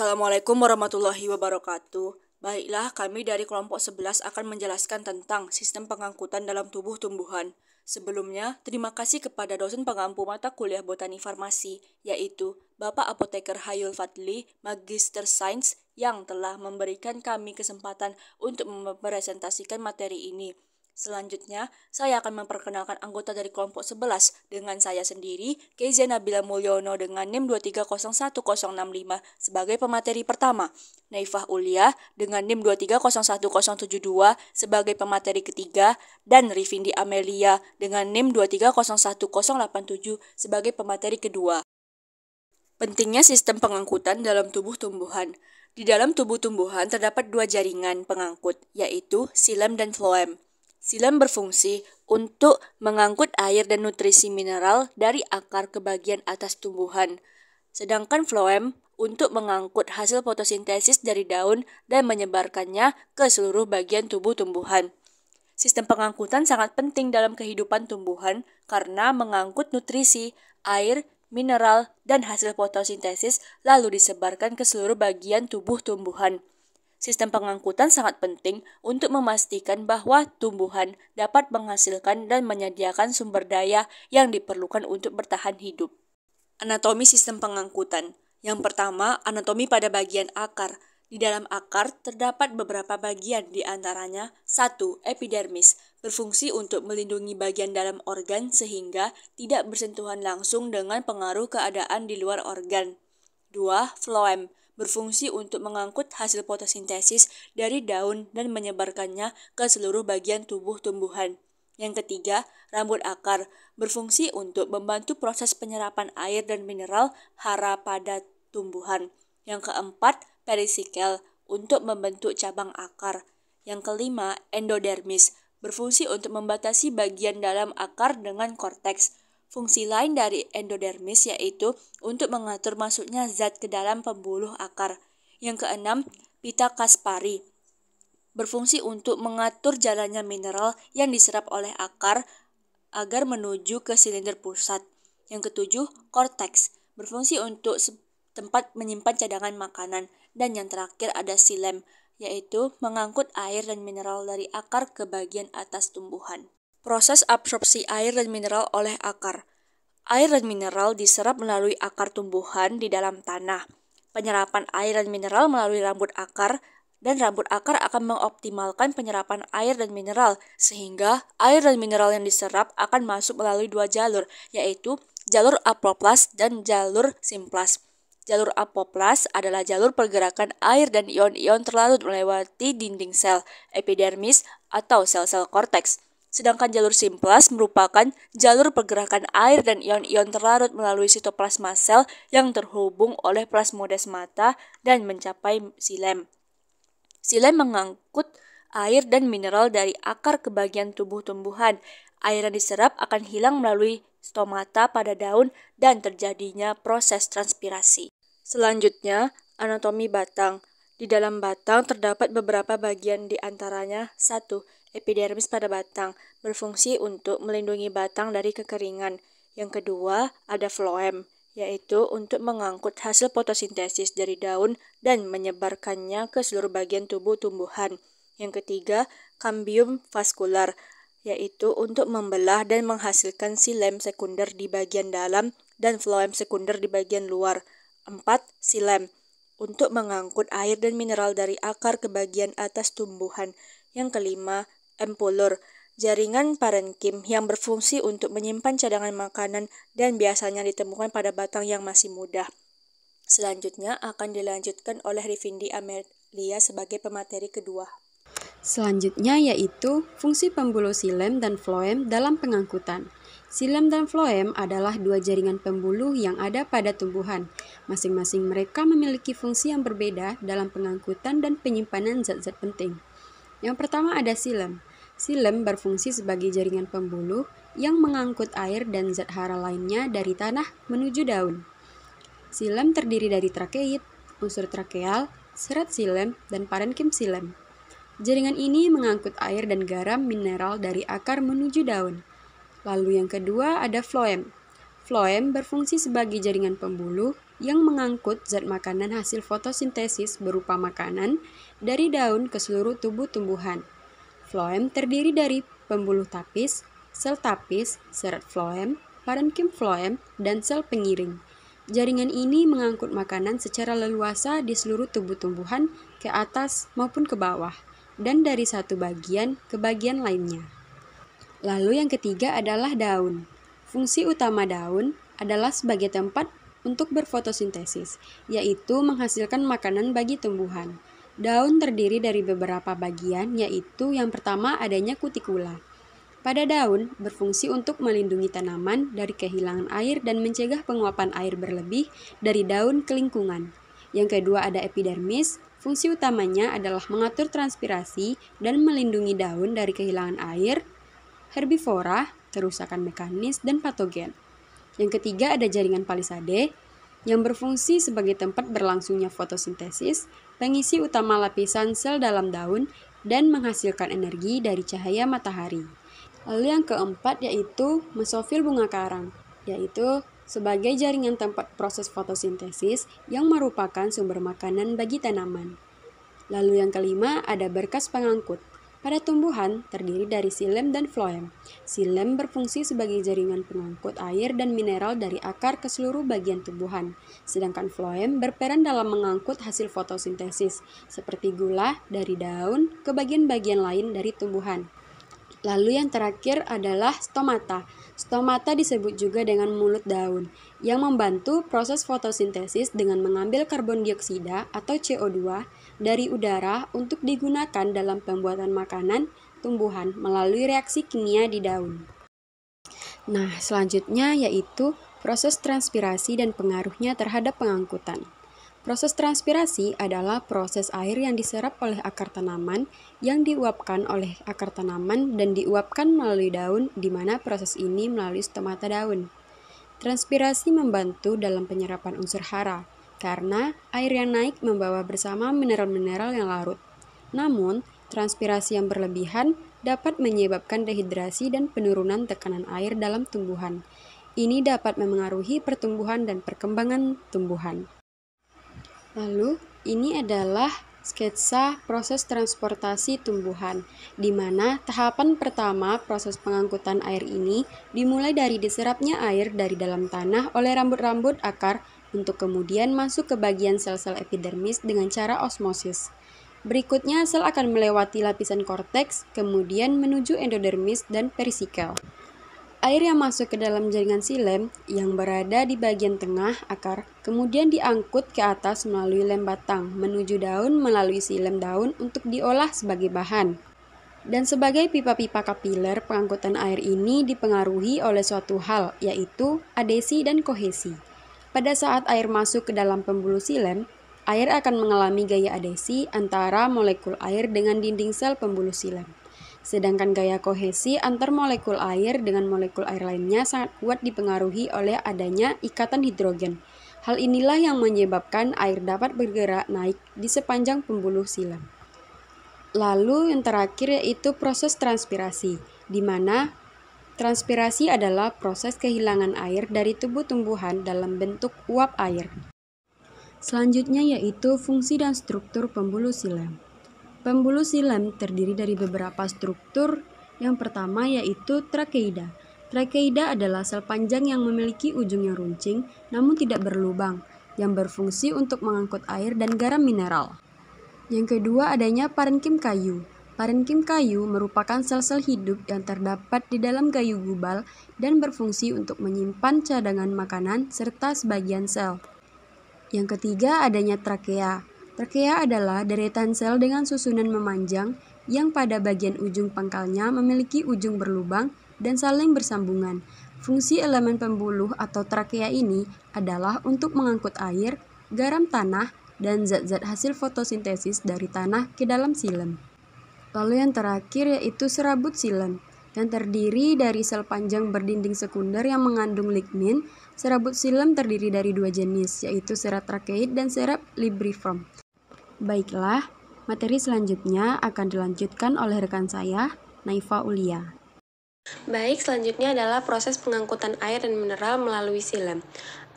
Assalamualaikum warahmatullahi wabarakatuh. Baiklah, kami dari kelompok 11 akan menjelaskan tentang sistem pengangkutan dalam tubuh tumbuhan. Sebelumnya, terima kasih kepada dosen pengampu mata kuliah Botani Farmasi, yaitu Bapak Apoteker Hayul Fadli, Magister Sains, yang telah memberikan kami kesempatan untuk mempresentasikan materi ini. Selanjutnya, saya akan memperkenalkan anggota dari kelompok 11 dengan saya sendiri, Kezia Nabila Mulyono dengan NIM 2301065 sebagai pemateri pertama, Naifah Ulia dengan NIM 2301072 sebagai pemateri ketiga, dan Rifindi Amelia dengan NIM 2301087 sebagai pemateri kedua. Pentingnya sistem pengangkutan dalam tubuh tumbuhan. Di dalam tubuh tumbuhan terdapat dua jaringan pengangkut, yaitu xilem dan floem. Xilem berfungsi untuk mengangkut air dan nutrisi mineral dari akar ke bagian atas tumbuhan. Sedangkan floem untuk mengangkut hasil fotosintesis dari daun dan menyebarkannya ke seluruh bagian tubuh tumbuhan. Sistem pengangkutan sangat penting dalam kehidupan tumbuhan karena mengangkut nutrisi, air, mineral, dan hasil fotosintesis lalu disebarkan ke seluruh bagian tubuh tumbuhan. Sistem pengangkutan sangat penting untuk memastikan bahwa tumbuhan dapat menghasilkan dan menyediakan sumber daya yang diperlukan untuk bertahan hidup. Anatomi sistem pengangkutan. Yang pertama, anatomi pada bagian akar. Di dalam akar terdapat beberapa bagian, di antaranya 1. Epidermis, berfungsi untuk melindungi bagian dalam organ sehingga tidak bersentuhan langsung dengan pengaruh keadaan di luar organ. 2. Floem, berfungsi untuk mengangkut hasil fotosintesis dari daun dan menyebarkannya ke seluruh bagian tubuh tumbuhan. Yang ketiga, rambut akar, berfungsi untuk membantu proses penyerapan air dan mineral hara pada tumbuhan. Yang keempat, perisikel, untuk membentuk cabang akar. Yang kelima, endodermis, berfungsi untuk membatasi bagian dalam akar dengan korteks. Fungsi lain dari endodermis yaitu untuk mengatur masuknya zat ke dalam pembuluh akar. Yang keenam, pita Kaspari, berfungsi untuk mengatur jalannya mineral yang diserap oleh akar agar menuju ke silinder pusat. Yang ketujuh, korteks, berfungsi untuk tempat menyimpan cadangan makanan. Dan yang terakhir ada xilem, yaitu mengangkut air dan mineral dari akar ke bagian atas tumbuhan. Proses absorpsi air dan mineral oleh akar. Air dan mineral diserap melalui akar tumbuhan di dalam tanah. Penyerapan air dan mineral melalui rambut akar, dan rambut akar akan mengoptimalkan penyerapan air dan mineral, sehingga air dan mineral yang diserap akan masuk melalui dua jalur, yaitu jalur apoplas dan jalur simplas. Jalur apoplas adalah jalur pergerakan air dan ion-ion terlarut melewati dinding sel, epidermis, atau sel-sel korteks. Sedangkan jalur simplas merupakan jalur pergerakan air dan ion-ion terlarut melalui sitoplasma sel yang terhubung oleh plasmodesmata dan mencapai xilem. Xilem mengangkut air dan mineral dari akar ke bagian tubuh tumbuhan. Air yang diserap akan hilang melalui stomata pada daun dan terjadinya proses transpirasi. Selanjutnya, anatomi batang. Di dalam batang terdapat beberapa bagian, di antaranya 1. Epidermis pada batang, berfungsi untuk melindungi batang dari kekeringan. Yang kedua, ada floem, yaitu untuk mengangkut hasil fotosintesis dari daun dan menyebarkannya ke seluruh bagian tubuh tumbuhan. Yang ketiga, cambium vascular, yaitu untuk membelah dan menghasilkan xilem sekunder di bagian dalam dan floem sekunder di bagian luar. 4. Xilem, untuk mengangkut air dan mineral dari akar ke bagian atas tumbuhan. Yang kelima, empulur, jaringan parenkim yang berfungsi untuk menyimpan cadangan makanan dan biasanya ditemukan pada batang yang masih muda. Selanjutnya akan dilanjutkan oleh Rifindi Amelia sebagai pemateri kedua. Selanjutnya yaitu fungsi pembuluh xilem dan floem dalam pengangkutan. Xilem dan floem adalah dua jaringan pembuluh yang ada pada tumbuhan. Masing-masing mereka memiliki fungsi yang berbeda dalam pengangkutan dan penyimpanan zat-zat penting. Yang pertama ada xilem. Xilem berfungsi sebagai jaringan pembuluh yang mengangkut air dan zat hara lainnya dari tanah menuju daun. Xilem terdiri dari trakeit, unsur trakeal, serat xilem, dan parenkim xilem. Jaringan ini mengangkut air dan garam mineral dari akar menuju daun. Lalu yang kedua ada floem. Floem berfungsi sebagai jaringan pembuluh yang mengangkut zat makanan hasil fotosintesis berupa makanan dari daun ke seluruh tubuh tumbuhan. Floem terdiri dari pembuluh tapis, sel tapis, serat floem, parenkim floem, dan sel pengiring. Jaringan ini mengangkut makanan secara leluasa di seluruh tubuh tumbuhan ke atas maupun ke bawah, dan dari satu bagian ke bagian lainnya. Lalu yang ketiga adalah daun. Fungsi utama daun adalah sebagai tempat untuk berfotosintesis, yaitu menghasilkan makanan bagi tumbuhan. Daun terdiri dari beberapa bagian, yaitu yang pertama adanya kutikula. Pada daun, berfungsi untuk melindungi tanaman dari kehilangan air dan mencegah penguapan air berlebih dari daun ke lingkungan. Yang kedua ada epidermis, fungsi utamanya adalah mengatur transpirasi dan melindungi daun dari kehilangan air, herbivora, kerusakan mekanis, dan patogen. Yang ketiga ada jaringan palisade, yang berfungsi sebagai tempat berlangsungnya fotosintesis, pengisi utama lapisan sel dalam daun, dan menghasilkan energi dari cahaya matahari. Lalu yang keempat yaitu mesofil bunga karang, yaitu sebagai jaringan tempat proses fotosintesis yang merupakan sumber makanan bagi tanaman. Lalu yang kelima ada berkas pengangkut. Pada tumbuhan terdiri dari xilem dan floem. Xilem berfungsi sebagai jaringan pengangkut air dan mineral dari akar ke seluruh bagian tumbuhan, sedangkan floem berperan dalam mengangkut hasil fotosintesis, seperti gula dari daun ke bagian-bagian lain dari tumbuhan. Lalu yang terakhir adalah stomata. Stomata disebut juga dengan mulut daun, yang membantu proses fotosintesis dengan mengambil karbon dioksida atau CO2 dari udara untuk digunakan dalam pembuatan makanan tumbuhan melalui reaksi kimia di daun. Nah, selanjutnya yaitu proses transpirasi dan pengaruhnya terhadap pengangkutan. Proses transpirasi adalah proses air yang diserap oleh akar tanaman yang diuapkan oleh akar tanaman dan diuapkan melalui daun, di mana proses ini melalui stomata daun. Transpirasi membantu dalam penyerapan unsur hara, karena air yang naik membawa bersama mineral-mineral yang larut. Namun, transpirasi yang berlebihan dapat menyebabkan dehidrasi dan penurunan tekanan air dalam tumbuhan. Ini dapat memengaruhi pertumbuhan dan perkembangan tumbuhan. Lalu, ini adalah sketsa proses transportasi tumbuhan, di mana tahapan pertama proses pengangkutan air ini dimulai dari diserapnya air dari dalam tanah oleh rambut-rambut akar untuk kemudian masuk ke bagian sel-sel epidermis dengan cara osmosis. Berikutnya, sel akan melewati lapisan korteks, kemudian menuju endodermis dan perisikel. Air yang masuk ke dalam jaringan xilem yang berada di bagian tengah akar kemudian diangkut ke atas melalui lem batang menuju daun melalui xilem daun untuk diolah sebagai bahan. Dan sebagai pipa-pipa kapiler, pengangkutan air ini dipengaruhi oleh suatu hal, yaitu adesi dan kohesi. Pada saat air masuk ke dalam pembuluh xilem, air akan mengalami gaya adesi antara molekul air dengan dinding sel pembuluh xilem. Sedangkan gaya kohesi antar molekul air dengan molekul air lainnya sangat kuat dipengaruhi oleh adanya ikatan hidrogen. Hal inilah yang menyebabkan air dapat bergerak naik di sepanjang pembuluh xilem. Lalu yang terakhir yaitu proses transpirasi, di mana transpirasi adalah proses kehilangan air dari tubuh tumbuhan dalam bentuk uap air. Selanjutnya yaitu fungsi dan struktur pembuluh xilem. Pembuluh xilem terdiri dari beberapa struktur. Yang pertama yaitu trakeida. Trakeida adalah sel panjang yang memiliki ujung yang runcing namun tidak berlubang, yang berfungsi untuk mengangkut air dan garam mineral. Yang kedua adanya parenkim kayu. Parenkim kayu merupakan sel-sel hidup yang terdapat di dalam kayu gubal dan berfungsi untuk menyimpan cadangan makanan serta sebagian sel. Yang ketiga adanya trakea. Trakea adalah deretan sel dengan susunan memanjang yang pada bagian ujung pangkalnya memiliki ujung berlubang dan saling bersambungan. Fungsi elemen pembuluh atau trakea ini adalah untuk mengangkut air, garam tanah, dan zat-zat hasil fotosintesis dari tanah ke dalam xilem. Lalu yang terakhir yaitu serabut xilem, yang terdiri dari sel panjang berdinding sekunder yang mengandung lignin. Serabut xilem terdiri dari dua jenis, yaitu serat trakeid dan serat libriform. Baiklah, materi selanjutnya akan dilanjutkan oleh rekan saya, Naifa Ulia. Baik, selanjutnya adalah proses pengangkutan air dan mineral melalui xilem.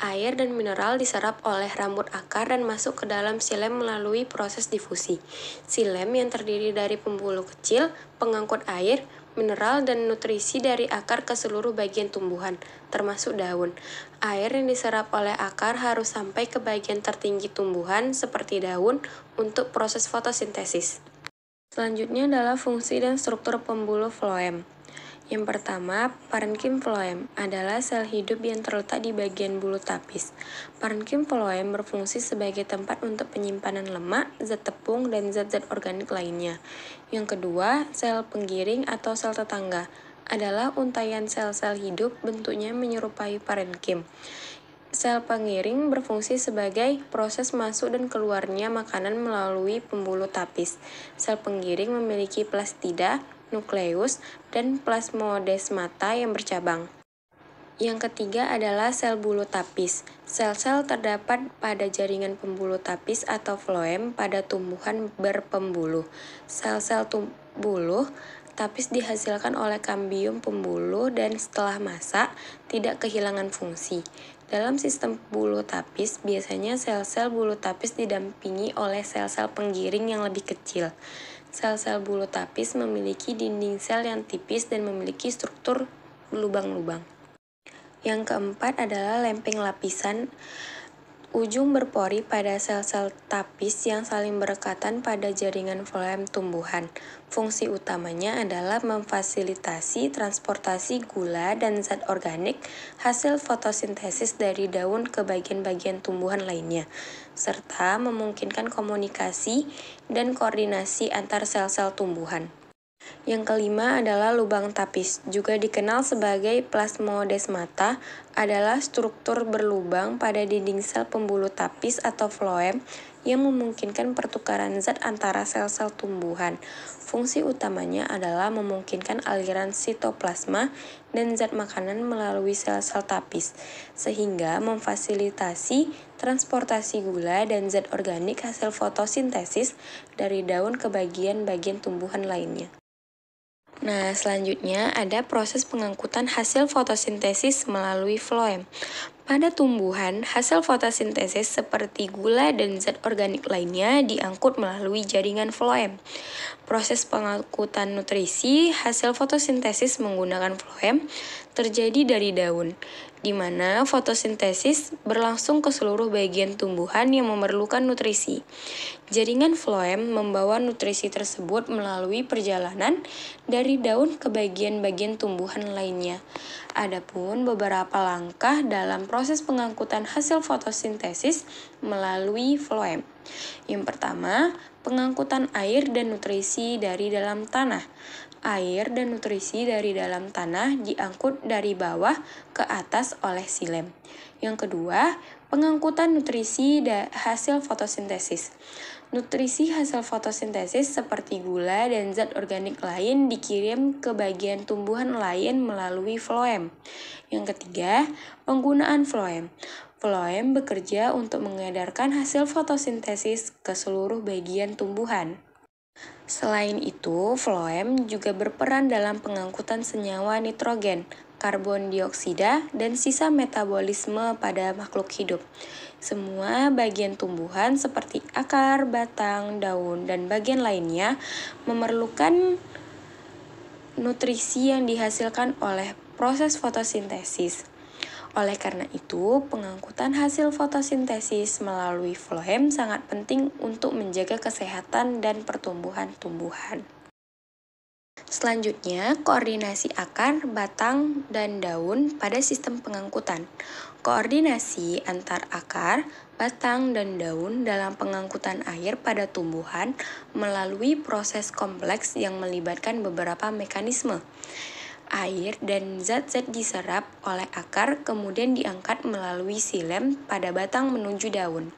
Air dan mineral diserap oleh rambut akar dan masuk ke dalam xilem melalui proses difusi. Xilem yang terdiri dari pembuluh kecil, pengangkut air, mineral, dan nutrisi dari akar ke seluruh bagian tumbuhan, termasuk daun. Air yang diserap oleh akar harus sampai ke bagian tertinggi tumbuhan seperti daun untuk proses fotosintesis. Selanjutnya adalah fungsi dan struktur pembuluh floem. Yang pertama, parenkim floem adalah sel hidup yang terletak di bagian bulu tapis. Parenkim floem berfungsi sebagai tempat untuk penyimpanan lemak, zat tepung, dan zat-zat organik lainnya. Yang kedua, sel penggiring atau sel tetangga adalah untaian sel-sel hidup bentuknya menyerupai parenkim. Sel pengiring berfungsi sebagai proses masuk dan keluarnya makanan melalui pembuluh tapis. Sel penggiring memiliki plastida, nukleus, dan plasmodesmata yang bercabang. Yang ketiga adalah sel bulu tapis. Sel-sel terdapat pada jaringan pembuluh tapis atau floem pada tumbuhan berpembuluh. Sel-sel buluh tapis dihasilkan oleh kambium pembuluh dan setelah masak tidak kehilangan fungsi. Dalam sistem bulu tapis, biasanya sel-sel bulu tapis didampingi oleh sel-sel penggiring yang lebih kecil. Sel-sel bulu tapis memiliki dinding sel yang tipis dan memiliki struktur lubang-lubang. Yang keempat adalah lempeng lapisan. Ujung berpori pada sel-sel tapis yang saling berdekatan pada jaringan floem tumbuhan. Fungsi utamanya adalah memfasilitasi transportasi gula dan zat organik hasil fotosintesis dari daun ke bagian-bagian tumbuhan lainnya, serta memungkinkan komunikasi dan koordinasi antar sel-sel tumbuhan. Yang kelima adalah lubang tapis, juga dikenal sebagai plasmodesmata, adalah struktur berlubang pada dinding sel pembuluh tapis atau floem yang memungkinkan pertukaran zat antara sel-sel tumbuhan. Fungsi utamanya adalah memungkinkan aliran sitoplasma dan zat makanan melalui sel-sel tapis, sehingga memfasilitasi transportasi gula dan zat organik hasil fotosintesis dari daun ke bagian-bagian tumbuhan lainnya. Nah, selanjutnya ada proses pengangkutan hasil fotosintesis melalui floem. Pada tumbuhan, hasil fotosintesis seperti gula dan zat organik lainnya diangkut melalui jaringan floem. Proses pengangkutan nutrisi hasil fotosintesis menggunakan floem terjadi dari daun, di mana fotosintesis berlangsung ke seluruh bagian tumbuhan yang memerlukan nutrisi. Jaringan floem membawa nutrisi tersebut melalui perjalanan dari daun ke bagian-bagian tumbuhan lainnya. Adapun beberapa langkah dalam proses pengangkutan hasil fotosintesis melalui floem. Yang pertama, pengangkutan air dan nutrisi dari dalam tanah. Air dan nutrisi dari dalam tanah diangkut dari bawah ke atas oleh xilem. Yang kedua, pengangkutan nutrisi hasil fotosintesis. Nutrisi hasil fotosintesis seperti gula dan zat organik lain dikirim ke bagian tumbuhan lain melalui floem. Yang ketiga, penggunaan floem. Floem bekerja untuk mengedarkan hasil fotosintesis ke seluruh bagian tumbuhan. Selain itu, floem juga berperan dalam pengangkutan senyawa nitrogen, karbon dioksida, dan sisa metabolisme pada makhluk hidup. Semua bagian tumbuhan seperti akar, batang, daun, dan bagian lainnya memerlukan nutrisi yang dihasilkan oleh proses fotosintesis. Oleh karena itu, pengangkutan hasil fotosintesis melalui floem sangat penting untuk menjaga kesehatan dan pertumbuhan tumbuhan. Selanjutnya, koordinasi akar, batang, dan daun pada sistem pengangkutan. Koordinasi antar akar, batang, dan daun dalam pengangkutan air pada tumbuhan melalui proses kompleks yang melibatkan beberapa mekanisme. Air dan zat-zat diserap oleh akar kemudian diangkat melalui xilem pada batang menuju daun.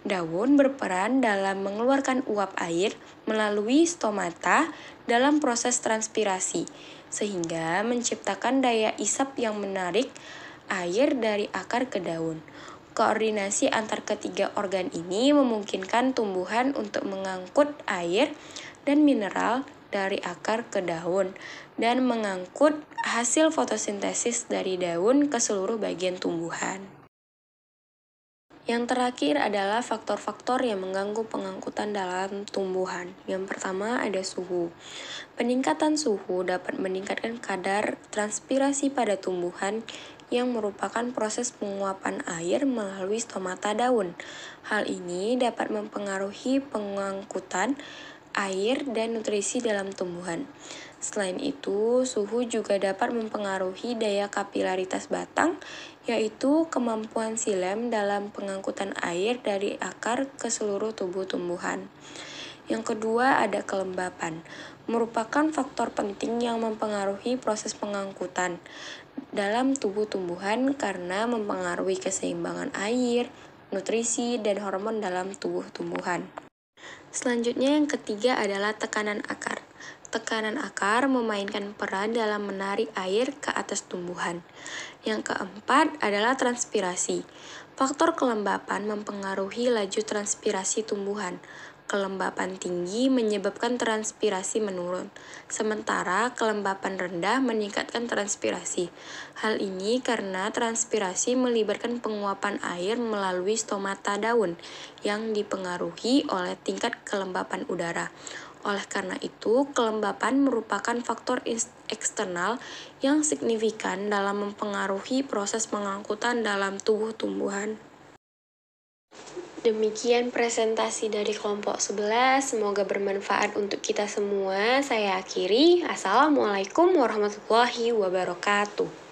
Daun berperan dalam mengeluarkan uap air melalui stomata dalam proses transpirasi, sehingga menciptakan daya isap yang menarik air dari akar ke daun. Koordinasi antar ketiga organ ini memungkinkan tumbuhan untuk mengangkut air dan mineral dari akar ke daun dan mengangkut hasil fotosintesis dari daun ke seluruh bagian tumbuhan. Yang terakhir adalah faktor-faktor yang mengganggu pengangkutan dalam tumbuhan. Yang pertama ada suhu. Peningkatan suhu dapat meningkatkan kadar transpirasi pada tumbuhan yang merupakan proses penguapan air melalui stomata daun. Hal ini dapat mempengaruhi pengangkutan air dan nutrisi dalam tumbuhan. Selain itu, suhu juga dapat mempengaruhi daya kapilaritas batang, yaitu kemampuan silem dalam pengangkutan air dari akar ke seluruh tubuh tumbuhan. Yang kedua ada kelembapan, merupakan faktor penting yang mempengaruhi proses pengangkutan dalam tubuh tumbuhan karena mempengaruhi keseimbangan air, nutrisi, dan hormon dalam tubuh tumbuhan. Selanjutnya yang ketiga adalah tekanan akar. Tekanan akar memainkan peran dalam menarik air ke atas tumbuhan. Yang keempat adalah transpirasi. Faktor kelembapan mempengaruhi laju transpirasi tumbuhan. Kelembapan tinggi menyebabkan transpirasi menurun, sementara kelembapan rendah meningkatkan transpirasi. Hal ini karena transpirasi melibatkan penguapan air melalui stomata daun yang dipengaruhi oleh tingkat kelembapan udara. Oleh karena itu, kelembapan merupakan faktor eksternal yang signifikan dalam mempengaruhi proses pengangkutan dalam tubuh tumbuhan. Demikian presentasi dari kelompok 11, semoga bermanfaat untuk kita semua. Saya akhiri, Assalamualaikum warahmatullahi wabarakatuh.